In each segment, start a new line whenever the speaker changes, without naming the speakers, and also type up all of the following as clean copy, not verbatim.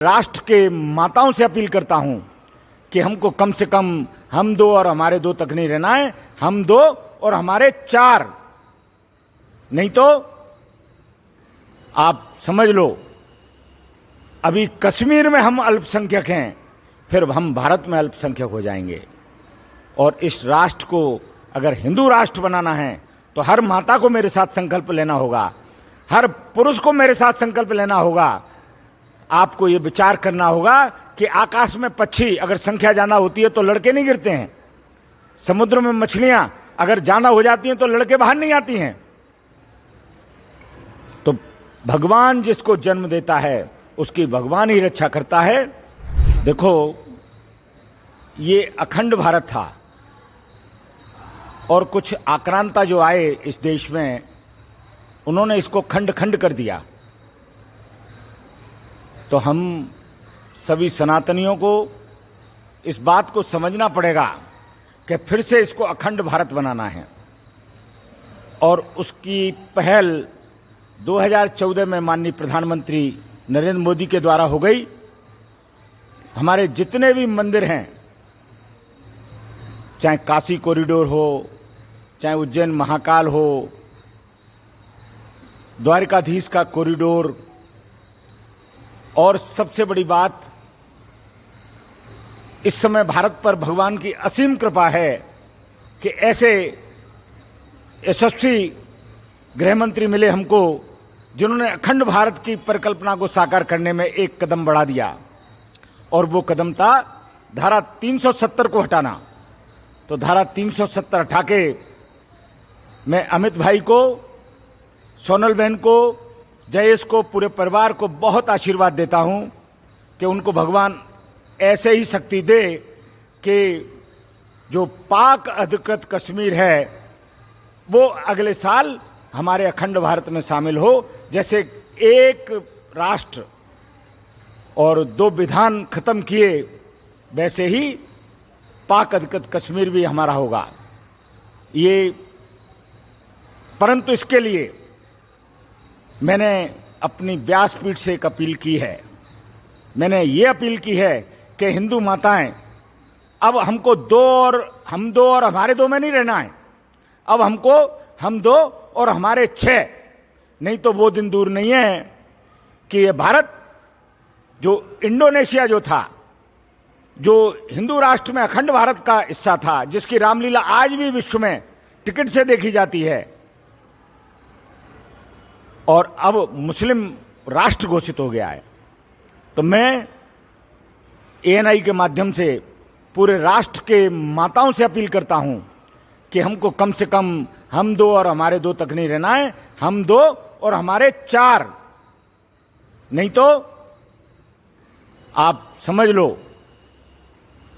राष्ट्र के माताओं से अपील करता हूं कि हमको कम से कम हम दो और हमारे दो तक नहीं रहना है, हम दो और हमारे चार। नहीं तो आप समझ लो, अभी कश्मीर में हम अल्पसंख्यक हैं, फिर हम भारत में अल्पसंख्यक हो जाएंगे। और इस राष्ट्र को अगर हिंदू राष्ट्र बनाना है तो हर माता को मेरे साथ संकल्प लेना होगा, हर पुरुष को मेरे साथ संकल्प लेना होगा। आपको ये विचार करना होगा कि आकाश में पक्षी अगर संख्या ज्यादा होती है तो लड़के नहीं गिरते हैं, समुद्र में मछलियां अगर ज्यादा हो जाती हैं तो लड़के बाहर नहीं आती हैं। तो भगवान जिसको जन्म देता है उसकी भगवान ही रक्षा करता है। देखो, ये अखंड भारत था और कुछ आक्रांता जो आए इस देश में, उन्होंने इसको खंड खंड कर दिया। तो हम सभी सनातनियों को इस बात को समझना पड़ेगा कि फिर से इसको अखंड भारत बनाना है। और उसकी पहल 2014 में माननीय प्रधानमंत्री नरेंद्र मोदी के द्वारा हो गई। हमारे जितने भी मंदिर हैं, चाहे काशी कॉरिडोर हो, चाहे उज्जैन महाकाल हो, द्वारकाधीश का कॉरिडोर, और सबसे बड़ी बात, इस समय भारत पर भगवान की असीम कृपा है कि ऐसे यशस्वी गृहमंत्री मिले हमको जिन्होंने अखंड भारत की परिकल्पना को साकार करने में एक कदम बढ़ा दिया। और वो कदम था धारा 370 को हटाना। तो धारा 370 हटा के मैं अमित भाई को, सोनल बहन को, जयेश को, पूरे परिवार को बहुत आशीर्वाद देता हूं कि उनको भगवान ऐसे ही शक्ति दे कि जो पाक अधिकृत कश्मीर है वो अगले साल हमारे अखंड भारत में शामिल हो। जैसे एक राष्ट्र और दो विधान खत्म किए, वैसे ही पाक अधिकृत कश्मीर भी हमारा होगा। ये, परंतु इसके लिए मैंने अपनी व्यासपीठ से एक अपील की है। मैंने ये अपील की है कि हिंदू माताएं, अब हमको हम दो और हमारे दो में नहीं रहना है। अब हमको हम दो और हमारे 6। नहीं तो वो दिन दूर नहीं है कि ये भारत, जो इंडोनेशिया जो था, जो हिंदू राष्ट्र में अखंड भारत का हिस्सा था, जिसकी रामलीला आज भी विश्व में टिकट से देखी जाती है, और अब मुस्लिम राष्ट्र घोषित हो गया है। तो मैं ANI के माध्यम से पूरे राष्ट्र के माताओं से अपील करता हूं कि हमको कम से कम हम दो और हमारे दो तक नहीं रहना है, हम दो और हमारे 4। नहीं तो आप समझ लो,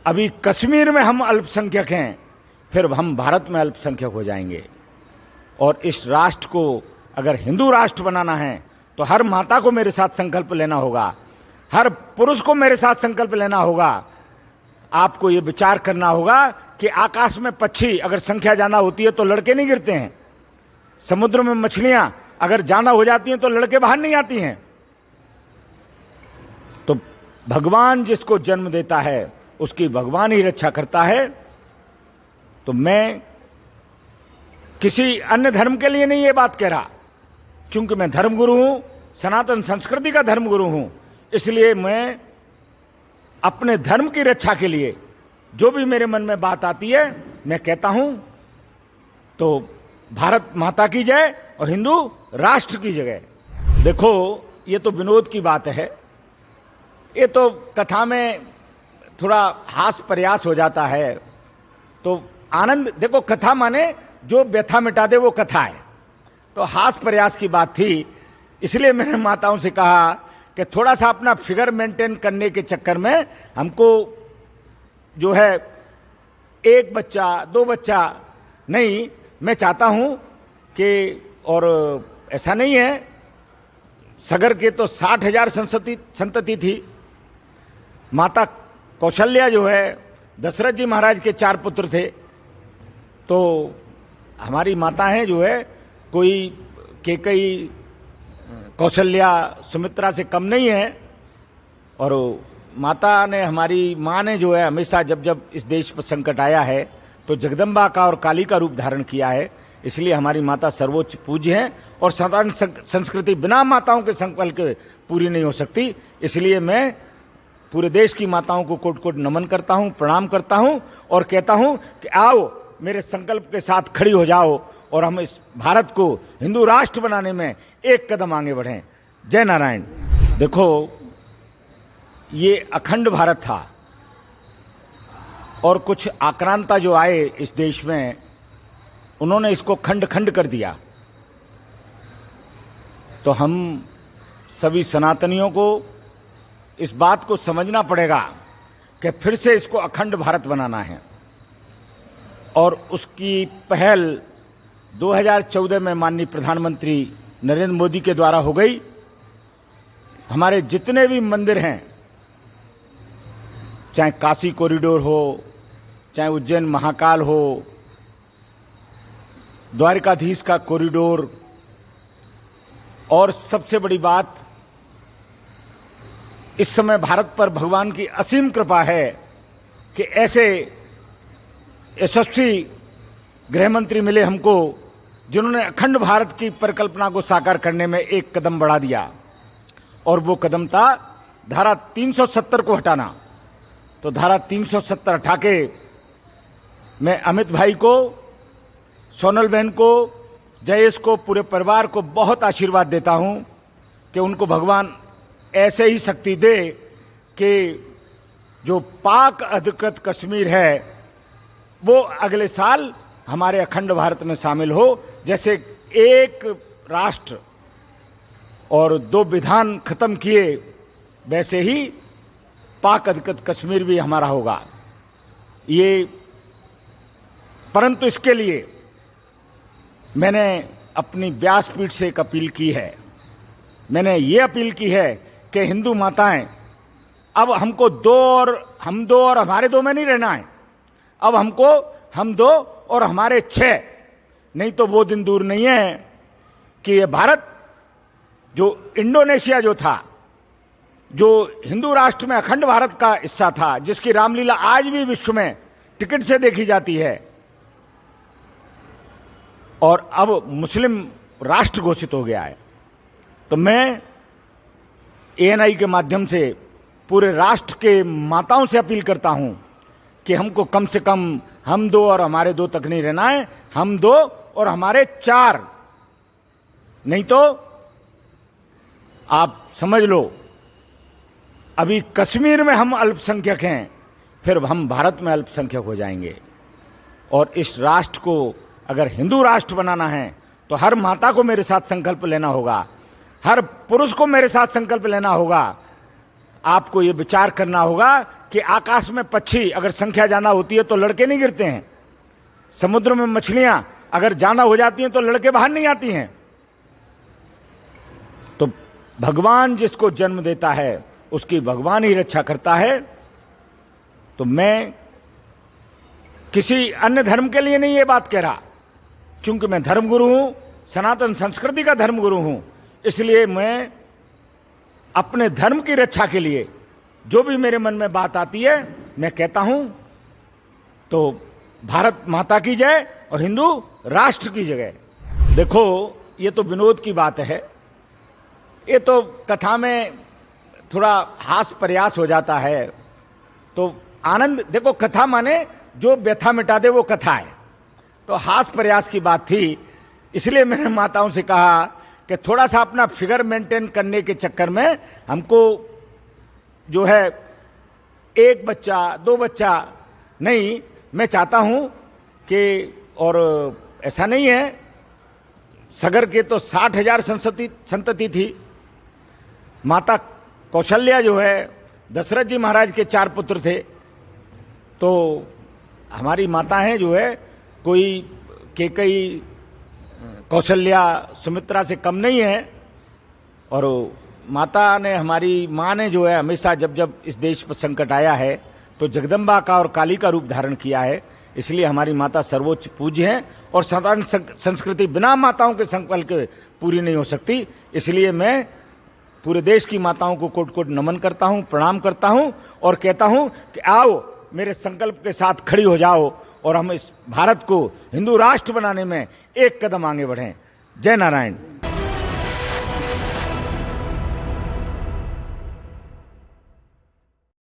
अभी कश्मीर में हम अल्पसंख्यक हैं, फिर हम भारत में अल्पसंख्यक हो जाएंगे। और इस राष्ट्र को अगर हिंदू राष्ट्र बनाना है तो हर माता को मेरे साथ संकल्प लेना होगा, हर पुरुष को मेरे साथ संकल्प लेना होगा। आपको ये विचार करना होगा कि आकाश में पक्षी अगर संख्या ज्यादा होती है तो लड़के नहीं गिरते हैं, समुद्र में मछलियां अगर ज्यादा हो जाती हैं तो लड़के बाहर नहीं आती हैं। तो भगवान जिसको जन्म देता है उसकी भगवान ही रक्षा करता है। तो मैं किसी अन्य धर्म के लिए नहीं ये बात कह रहा, चूंकि मैं धर्मगुरु हूं, सनातन संस्कृति का धर्मगुरु हूं, इसलिए मैं अपने धर्म की रक्षा के लिए जो भी मेरे मन में बात आती है मैं कहता हूं। तो भारत माता की जय और हिंदू राष्ट्र की जगह। देखो, ये तो विनोद की बात है, ये तो कथा में थोड़ा हास्य प्रयास हो जाता है। तो आनंद, देखो, कथा माने जो व्यथा मिटा दे वो कथा है। तो हास्य प्रयास की बात थी, इसलिए मैंने माताओं से कहा कि थोड़ा सा अपना फिगर मेंटेन करने के चक्कर में हमको जो है 1 बच्चा 2 बच्चा नहीं, मैं चाहता हूं कि, और ऐसा नहीं है, सगर के तो 60,000 संतति थी। माता कौशल्या जो है, दशरथ जी महाराज के 4 पुत्र थे। तो हमारी माताएं जो है कोई केकई, कौशल्या, सुमित्रा से कम नहीं है। और माता ने, हमारी माँ ने जो है हमेशा जब जब इस देश पर संकट आया है तो जगदम्बा का और काली का रूप धारण किया है। इसलिए हमारी माता सर्वोच्च पूज्य हैं और सनातन संस्कृति बिना माताओं के संकल्प के पूरी नहीं हो सकती। इसलिए मैं पूरे देश की माताओं को कोट कोट नमन करता हूं, प्रणाम करता हूं और कहता हूं कि आओ मेरे संकल्प के साथ खड़ी हो जाओ और हम इस भारत को हिंदू राष्ट्र बनाने में एक कदम आगे बढ़ें। जय नारायण। देखो, ये अखंड भारत था और कुछ आक्रांता जो आए इस देश में, उन्होंने इसको खंड खंड कर दिया। तो हम सभी सनातनियों को इस बात को समझना पड़ेगा कि फिर से इसको अखंड भारत बनाना है और उसकी पहल 2014 में माननीय प्रधानमंत्री नरेंद्र मोदी के द्वारा हो गई। हमारे जितने भी मंदिर हैं, चाहे काशी कॉरिडोर हो, चाहे उज्जैन महाकाल हो, द्वारकाधीश का कॉरिडोर, और सबसे बड़ी बात, इस समय भारत पर भगवान की असीम कृपा है कि ऐसे यशस्वी गृह मंत्री मिले हमको जिन्होंने अखंड भारत की परिकल्पना को साकार करने में एक कदम बढ़ा दिया। और वो कदम था धारा 370 को हटाना। तो धारा 370 हटा के मैं अमित भाई को, सोनल बहन को, जयेश को, पूरे परिवार को बहुत आशीर्वाद देता हूं कि उनको भगवान ऐसे ही शक्ति दे कि जो पाक अधिकृत कश्मीर है वो अगले साल हमारे अखंड भारत में शामिल हो। जैसे एक राष्ट्र और 2 विधान खत्म किए, वैसे ही पाक अधिकृत कश्मीर भी हमारा होगा। ये, परंतु इसके लिए मैंने अपनी व्यासपीठ से एक अपील की है। मैंने ये अपील की है कि हिंदू माताएं, अब हमको हम दो और हमारे 2 में नहीं रहना है। अब हमको हम 2 और हमारे 6, नहीं तो वो दिन दूर नहीं है कि ये भारत, जो इंडोनेशिया जो था, जो हिंदू राष्ट्र में अखंड भारत का हिस्सा था, जिसकी रामलीला आज भी विश्व में टिकट से देखी जाती है, और अब मुस्लिम राष्ट्र घोषित हो गया है। तो मैं ANI के माध्यम से पूरे राष्ट्र के माताओं से अपील करता हूं कि हमको कम से कम हम 2 और हमारे 2 तक नहीं रहना है, हम 2 और हमारे 4, नहीं तो आप समझ लो अभी कश्मीर में हम अल्पसंख्यक हैं, फिर हम भारत में अल्पसंख्यक हो जाएंगे। और इस राष्ट्र को अगर हिंदू राष्ट्र बनाना है तो हर माता को मेरे साथ संकल्प लेना होगा, हर पुरुष को मेरे साथ संकल्प लेना होगा। आपको ये विचार करना होगा कि आकाश में पक्षी अगर संख्या ज्यादा होती है तो लड़के नहीं गिरते हैं, समुद्र में मछलियां अगर ज्यादा हो जाती हैं तो लड़के बाहर नहीं आती हैं। तो भगवान जिसको जन्म देता है उसकी भगवान ही रक्षा करता है। तो मैं किसी अन्य धर्म के लिए नहीं ये बात कह रहा, चूंकि मैं धर्मगुरु हूं, सनातन संस्कृति का धर्मगुरु हूं, इसलिए मैं अपने धर्म की रक्षा के लिए जो भी मेरे मन में बात आती है मैं कहता हूं। तो भारत माता की जय और हिंदू राष्ट्र की जय। देखो, ये तो विनोद की बात है, ये तो कथा में थोड़ा हास प्रयास हो जाता है। तो आनंद, देखो कथा माने जो व्यथा मिटा दे वो कथा है। तो हास प्रयास की बात थी, इसलिए मैंने माताओं से कहा कि थोड़ा सा अपना फिगर मेंटेन करने के चक्कर में हमको जो है 1 बच्चा 2 बच्चा नहीं, मैं चाहता हूं कि, और ऐसा नहीं है, सगर के तो 60,000 संतति थी। माता कौशल्या जो है, दशरथ जी महाराज के 4 पुत्र थे। तो हमारी माताएं जो है कोई केकई, कौशल्या, सुमित्रा से कम नहीं है। और माता ने, हमारी माँ ने जो है हमेशा जब जब इस देश पर संकट आया है तो जगदम्बा का और काली का रूप धारण किया है। इसलिए हमारी माता सर्वोच्च पूज्य हैं और सनातन संस्कृति बिना माताओं के संकल्प के पूरी नहीं हो सकती। इसलिए मैं पूरे देश की माताओं को कोट कोट नमन करता हूं, प्रणाम करता हूं और कहता हूं कि आओ मेरे संकल्प के साथ खड़ी हो जाओ और हम इस भारत को हिंदू राष्ट्र बनाने में एक कदम आगे बढ़ें। जय नारायण।